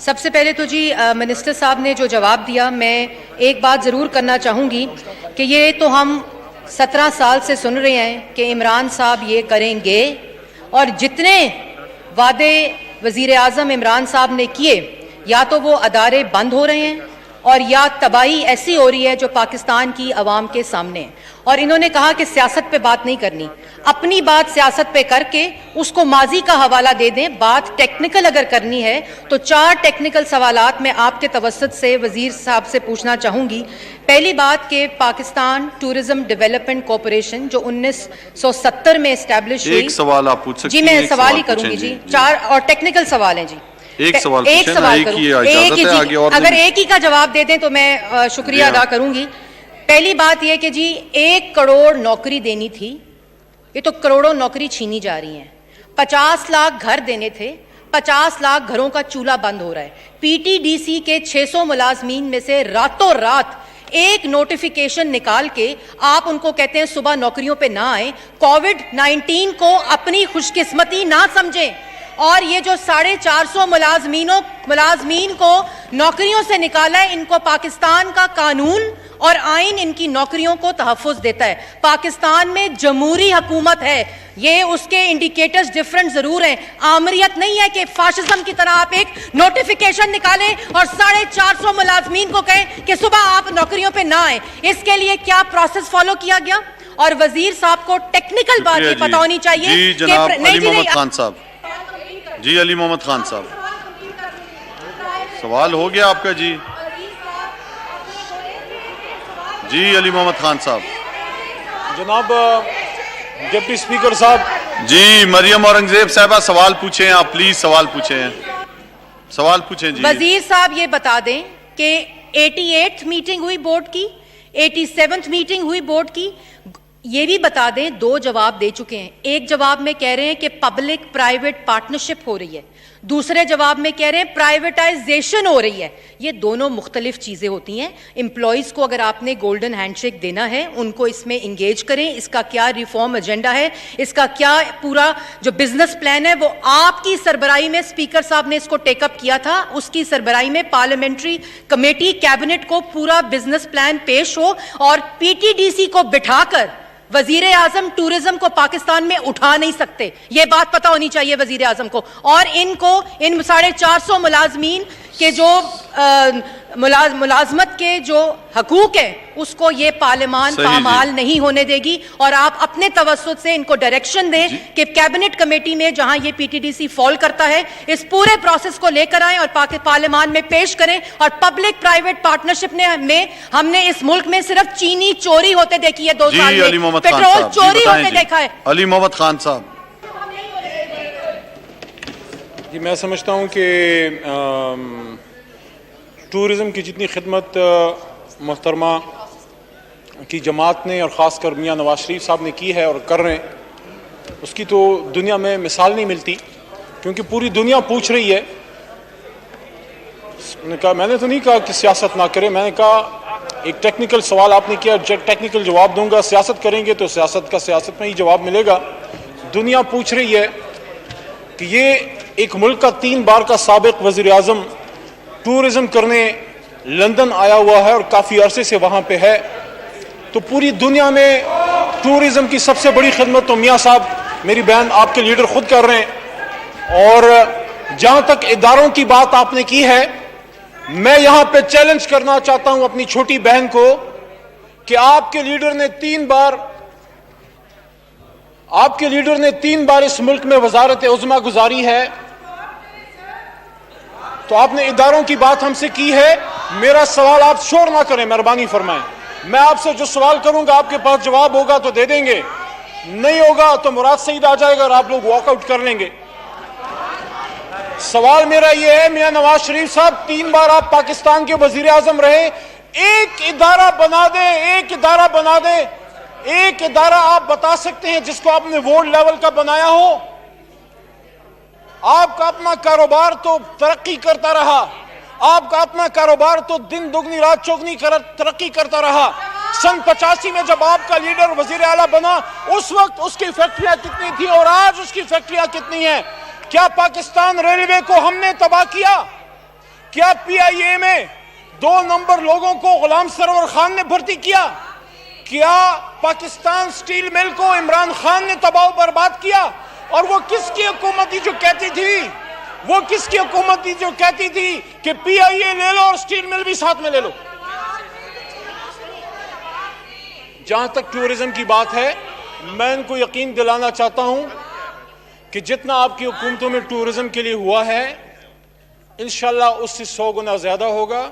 سب سے پہلے تو جی منسٹر صاحب نے جو جواب دیا، میں ایک بات ضرور کرنا چاہوں گی کہ یہ تو ہم 17 سال سے سن رہے ہیں کہ عمران صاحب یہ کریں گے، اور جتنے وعدے وزیر اعظم عمران صاحب نے کیے، یا تو وہ ادارے بند ہو رہے ہیں اور یا تباہی ایسی ہو رہی ہے جو پاکستان کی عوام کے سامنے ہے۔ اور انہوں نے کہا کہ سیاست پہ بات نہیں کرنی، اپنی بات سیاست پہ کر کے اس کو ماضی کا حوالہ دے دیں۔ بات ٹیکنیکل اگر کرنی ہے تو 4 ٹیکنیکل سوالات میں آپ کے توسط سے وزیر صاحب سے پوچھنا چاہوں گی۔ پہلی بات کہ پاکستان ٹورزم ڈیولپمنٹ کارپوریشن جو 1970 میں اسٹیبلش ہوئی، ایک سوال آپ پوچھ سکتے ہیں؟ جی میں سوال ہی کروں گی جی، 4 اور ٹیکنیکل سوال ہیں جی۔ ایک سوال کروں، اگر ایک ہی کا جواب دے دیں تو میں شکریہ ادا کروں گی۔ پہلی بات یہ کہ جی 1 کروڑ نوکری دینی تھی، یہ تو کروڑوں نوکری چھینی جا رہی ہیں۔ 50 لاکھ گھر دینے تھے، 50 لاکھ گھروں کا چولہا بند ہو رہا ہے۔ پی ٹی ڈی سی کے 600 ملازمین میں سے راتوں رات ایک نوٹیفیکیشن نکال کے آپ ان کو کہتے ہیں صبح نوکریوں پہ نہ آئیں۔ کووڈ-19 کو اپنی خوش قسمتی نہ سمجھیں، اور یہ جو 450 ملازمین کو نوکریوں سے نکالا ہے، ان کو پاکستان کا قانون اور آئین ان کی نوکریوں کو تحفظ دیتا ہے۔ پاکستان میں جمہوری حکومت ہے، یہ اس کے انڈیکیٹرز ڈیفرنٹ ضرور ہیں۔ آمریت نہیں ہے کہ فاشزم کی طرح آپ ایک نوٹیفیکیشن نکالیں اور 450 ملازمین کو کہیں کہ صبح آپ نوکریوں پہ نہ آئیں۔ اس کے لیے کیا پروسیس فالو کیا گیا؟ اور وزیر صاحب کو ٹیکنیکل بات یہ پتہ ہونی چاہیے۔ جی جناب علی محمد خان صاحب، جی علی محمد خان صاحب، سوال ہو گیا آپ کا؟ جی جی علی محمد خان صاحب۔ جناب ڈپٹی اسپیکر صاحب، جی مریم اورنگزیب صاحبہ سوال پوچھیں آپ، پلیز سوال پوچھیں، سوال پوچھیں جی۔ وزیر صاحب یہ بتا دیں کہ 88 میٹنگ ہوئی بورڈ کی، 87 میٹنگ ہوئی بورڈ کی، یہ بھی بتا دیں 2 جواب دے چکے ہیں۔ ایک جواب میں کہہ رہے ہیں کہ پبلک پرائیویٹ پارٹنرشپ ہو رہی ہے، دوسرے جواب میں کہہ رہے ہیں پرائیویٹائزیشن ہو رہی ہے۔ یہ دونوں مختلف چیزیں ہوتی ہیں۔ امپلائیز کو اگر آپ نے گولڈن ہینڈ شیک دینا ہے، ان کو اس میں انگیج کریں، اس کا کیا ریفارم ایجنڈا ہے، اس کا کیا پورا جو بزنس پلان ہے، وہ آپ کی سربراہی میں اسپیکر صاحب نے اس کو ٹیک اپ کیا تھا، اس کی سربراہی میں پارلیمنٹری کمیٹی کیبنٹ کو پورا بزنس پلان پیش ہو، اور پی ٹی ڈی سی کو بٹھا کر وزیر اعظم ٹورزم کو پاکستان میں اٹھا نہیں سکتے۔ یہ بات پتہ ہونی چاہیے وزیر اعظم کو، اور ان 450 ملازمین کے جو ملازمت کے جو حقوق ہیں اس کو یہ پارلیمان پامال نہیں ہونے دے گی۔ اور آپ اپنے توسط سے ان کو ڈائریکشن دیں کہ کیبنٹ کمیٹی میں جہاں یہ پی ٹی ڈی سی فال کرتا ہے، اس پورے پروسیس کو لے کر آئیں اور پارلیمان میں پیش کریں۔ اور پبلک پرائیویٹ پارٹنرشپ میں ہم نے اس ملک میں صرف چینی چوری ہوتے دیکھی ہے 2 سال میں، پیٹرول چوری ہوتے دیکھا ہے۔ علی محمد خان صاحب، جی میں سمجھتا ہوں کہ ٹورزم کی جتنی خدمت محترمہ کی جماعت نے اور خاص کر میاں نواز شریف صاحب نے کی ہے اور کر رہے ہیں، اس کی تو دنیا میں مثال نہیں ملتی، کیونکہ پوری دنیا پوچھ رہی ہے۔ میں نے تو نہیں کہا کہ سیاست نہ کرے، میں نے کہا ایک ٹیکنیکل سوال آپ نے کیا، ٹیکنیکل جواب دوں گا۔ سیاست کریں گے تو سیاست کا سیاست میں ہی جواب ملے گا۔ دنیا پوچھ رہی ہے کہ یہ ایک ملک کا 3 بار کا سابق وزیر اعظم ٹورزم کرنے لندن آیا ہوا ہے اور کافی عرصے سے وہاں پہ ہے، تو پوری دنیا میں ٹورزم کی سب سے بڑی خدمت تو میاں صاحب، میری بہن، آپ کے لیڈر خود کر رہے ہیں۔ اور جہاں تک اداروں کی بات آپ نے کی ہے، میں یہاں پہ چیلنج کرنا چاہتا ہوں اپنی چھوٹی بہن کو کہ آپ کے لیڈر نے 3 بار اس ملک میں وزارت عظمیٰ گزاری ہے، تو آپ نے اداروں کی بات ہم سے کی ہے۔ میرا سوال آپ شور نہ کریں، مہربانی فرمائیں۔ میں آپ سے جو سوال کروں گا آپ کے پاس جواب ہوگا تو دے دیں گے، نہیں ہوگا تو مراد سعید آ جائے گا اور آپ لوگ واک آؤٹ کر لیں گے۔ سوال میرا یہ ہے، میاں نواز شریف صاحب 3 بار آپ پاکستان کے وزیر اعظم رہے، ایک ادارہ بنا دیں، ایک ادارہ آپ بتا سکتے ہیں جس کو آپ نے وارڈ لیول کا بنایا ہو؟ آپ کا اپنا کاروبار تو ترقی کرتا رہا، آپ کا اپنا کاروبار تو دن دگنی رات چوگنی ترقی کرتا رہا۔ سن 85 میں جب آپ کا لیڈر وزیر اعلیٰ بنا، اس وقت اس کی فیکٹریاں کتنی تھیں اور آج اس کی فیکٹریاں کتنی ہیں؟ کیا پاکستان ریلوے کو ہم نے تباہ کیا؟ کیا پی آئی اے میں 2 نمبر لوگوں کو غلام سرور خان نے بھرتی کیا؟ کیا پاکستان سٹیل مل کو عمران خان نے تباہ و برباد کیا؟ اور وہ کس کی حکومت تھی جو کہتی تھی کہ پی آئی اے لے لو اور سٹیل مل بھی ساتھ میں لے لو؟ جہاں تک ٹورزم کی بات ہے، میں ان کو یقین دلانا چاہتا ہوں کہ جتنا آپ کی حکومتوں میں ٹورزم کے لیے ہوا ہے، انشاءاللہ اس سے 100 گنا زیادہ ہوگا۔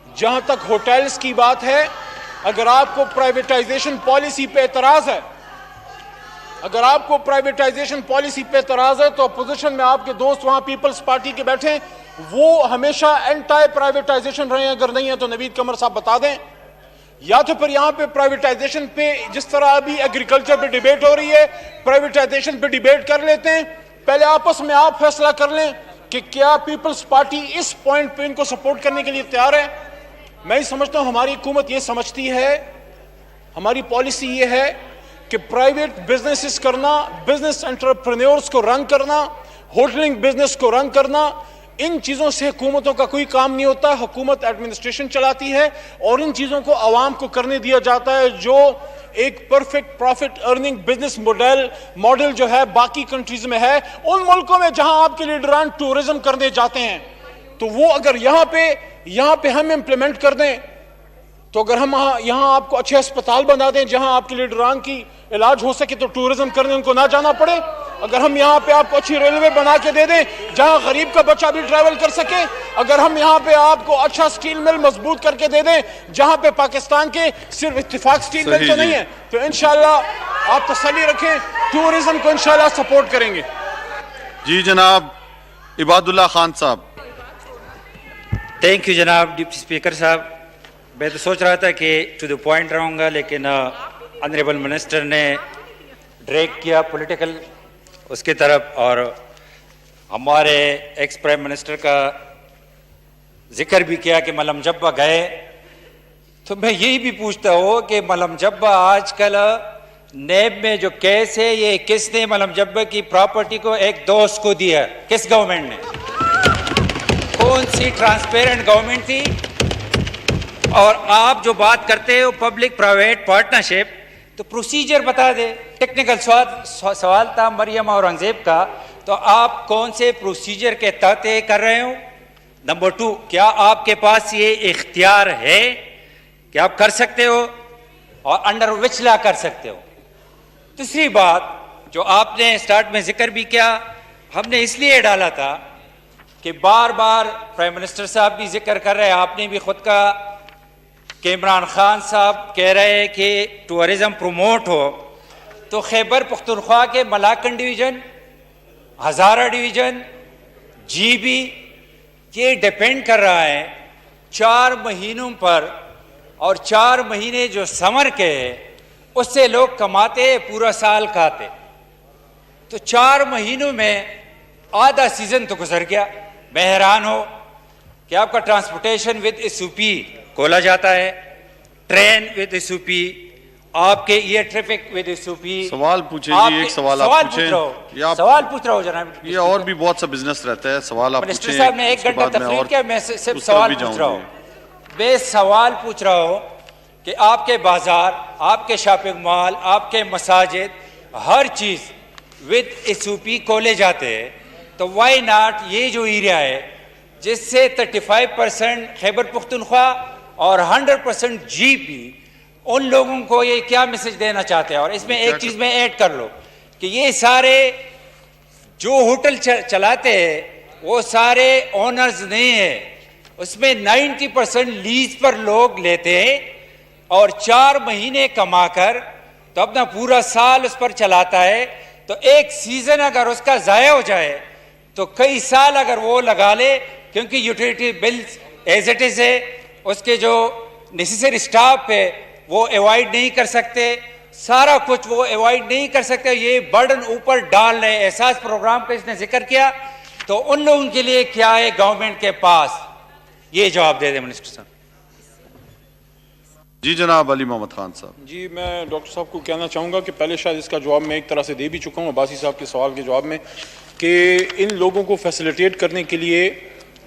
جہاں تک ہوٹلز کی بات ہے، اگر آپ کو پرائیویٹائزیشن پالیسی پہ اعتراض ہے تو اپوزیشن میں آپ کے دوست وہاں پیپلز پارٹی کے بیٹھے، وہ ہمیشہ اینٹائی پرائیویٹائزیشن رہے ہیں، اگر نہیں ہے تو نوید قمر صاحب بتا دیں، یا تو پھر یہاں پہ پرائیویٹائزیشن پہ جس طرح ابھی ایگریکلچر پہ ڈیبیٹ ہو رہی ہے، پرائیویٹائزیشن پہ ڈیبیٹ کر لیتے ہیں، پہلے آپس میں آپ فیصلہ کر لیں کہ کیا پیپلز پارٹی اس پوائنٹ پہ ان کو سپورٹ کرنے کے لیے تیار ہے۔ میں ہی سمجھتا ہوں ہماری حکومت یہ سمجھتی ہے، ہماری پالیسی یہ ہے کہ پرائیویٹ بزنسز کرنا، بزنس انٹرپرینیورز کو رن کرنا، ہوٹلنگ بزنس کو رن کرنا، ان چیزوں سے حکومتوں کا کوئی کام نہیں ہوتا۔ حکومت ایڈمنسٹریشن چلاتی ہے اور ان چیزوں کو عوام کو کرنے دیا جاتا ہے، جو ایک perfect profit earning business model جو ہے باقی کنٹریز میں ہے، ان ملکوں میں جہاں آپ کے لیڈران ٹورزم کرنے جاتے ہیں، تو وہ اگر یہاں پہ ہم امپلیمنٹ کر دیں، تو اگر ہم یہاں آپ کو اچھے اسپتال بنا دیں جہاں آپ کے لیڈران کی علاج ہو سکے تو ٹورزم کرنے ان کو نہ جانا پڑے، اگر ہم یہاں پہ آپ کو اچھی ریلوے بنا کے دے دیں جہاں غریب کا بچہ بھی ٹریول کر سکے، اگر ہم یہاں پہ آپ کو اچھا سٹیل مل مضبوط کر کے دے دیں جہاں پہ پاکستان کے صرف اتفاق سٹیل مل تو نہیں ہے، تو انشاءاللہ آپ تسلی رکھیں، ٹورزم کو انشاءاللہ سپورٹ کریں گے۔ جی جناب عباد اللہ خان صاحب۔ تھینک یو جناب ڈپٹی اسپیکر صاحب۔ میں تو سوچ رہا تھا کہ ٹو دی پوائنٹ رہوں گا، لیکن آنریبل منسٹر نے ڈریگ کیا پولیٹیکل اس کی طرف، اور ہمارے ایکس پرائم منسٹر کا ذکر بھی کیا کہ ملم جبہ گئے، تو میں یہی بھی پوچھتا ہوں کہ ملم جبہ آج کل نیب میں جو کیس ہے، یہ کس نے ملم جبہ کی پراپرٹی کو ایک دوست کو دیا؟ کس گورنمنٹ نے؟ کون سی ٹرانسپیرنٹ گورنمنٹ تھی؟ اور آپ جو بات کرتے ہو پبلک پرائیویٹ پارٹنرشپ، تو پروسیجر بتا دے۔ ٹیکنیکل سوال تھا مریم اورنگزیب کا، تو آپ کون سے پروسیجر کے تحت کر رہے ہو؟ نمبر 2، کیا آپ کے پاس یہ اختیار ہے کہ آپ کر سکتے ہو، اور انڈر وچ لا کر سکتے ہو؟ تیسری بات جو آپ نے سٹارٹ میں ذکر بھی کیا، ہم نے اس لیے ڈالا تھا کہ بار بار پرائم منسٹر صاحب بھی ذکر کر رہے ہیں، آپ نے بھی خود کا، کہ عمران خان صاحب کہہ رہے ہیں کہ ٹورزم پروموٹ ہو، تو خیبر پختونخوا کے Malakand division, Hazara division, G B, یہ ڈیپینڈ کر رہا ہے 4 مہینوں پر، اور 4 مہینے جو سمر کے ہیں اس سے لوگ کماتے پورا سال کھاتے، تو 4 مہینوں میں آدھا سیزن تو گزر گیا۔ میں حیران ہوں کہ آپ کا transportation with S O P کھولا جاتا ہے، train with S O P, آپ کے air traffic with S O P. سوال پوچھیں جی، ایک سوال آپ پوچھیں۔ سوال پوچھ رہا ہوں جناب۔ یہ اور بھی بہت سا بزنس رہتا ہے، سوال آپ منسٹر پوچھیں۔ صاحب نے 1 گھنٹہ تقریر کیا، میں صرف سوال پوچھ رہا ہوں۔ میں سوال پوچھ رہا ہوں کہ آپ کے بازار، آپ کے شاپنگ مال، آپ کے مساجد، ہر چیز ود ایس او پی کھولے جاتے ہیں، تو وائی ناٹ یہ جو ایریا ہے جس سے 35% خیبر پختونخوا اور 100% جی پی، ان لوگوں کو یہ کیا میسج دینا چاہتے ہیں؟ اور اس میں ایک چیز میں ایڈ کر لو کہ یہ سارے جو ہوٹل چلاتے ہیں وہ سارے اونرز نہیں ہیں، اس میں 90% لیز پر لوگ لیتے ہیں، اور 4 مہینے کما کر تو اپنا پورا سال اس پر چلاتا ہے، تو ایک سیزن اگر اس کا ضائع ہو جائے تو کئی سال اگر وہ لگا لے، کیونکہ utility bills as it is ہے، اس کے جو نیسیسری اسٹاف ہے وہ ایوائڈ نہیں کر سکتے، سارا کچھ وہ ایوائڈ نہیں کر سکتے، یہ برڈن اوپر ڈال رہے۔ احساس پروگرام کا اس نے ذکر کیا، تو ان لوگوں کے لیے کیا ہے گورنمنٹ کے پاس؟ یہ جواب دے دیں منسٹر صاحب۔ جی جناب علی محمد خان صاحب۔ جی میں ڈاکٹر صاحب کو کہنا چاہوں گا کہ پہلے شاید اس کا جواب میں ایک طرح سے دے بھی چکا ہوں عباسی صاحب کے سوال کے جواب میں، کہ ان لوگوں کو فیسیلیٹیٹ کرنے کے لیے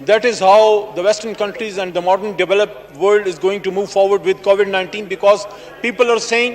that is how the Western countries and the modern developed world is going to move forward with COVID-19, because people are saying,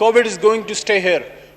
COVID is going to stay here.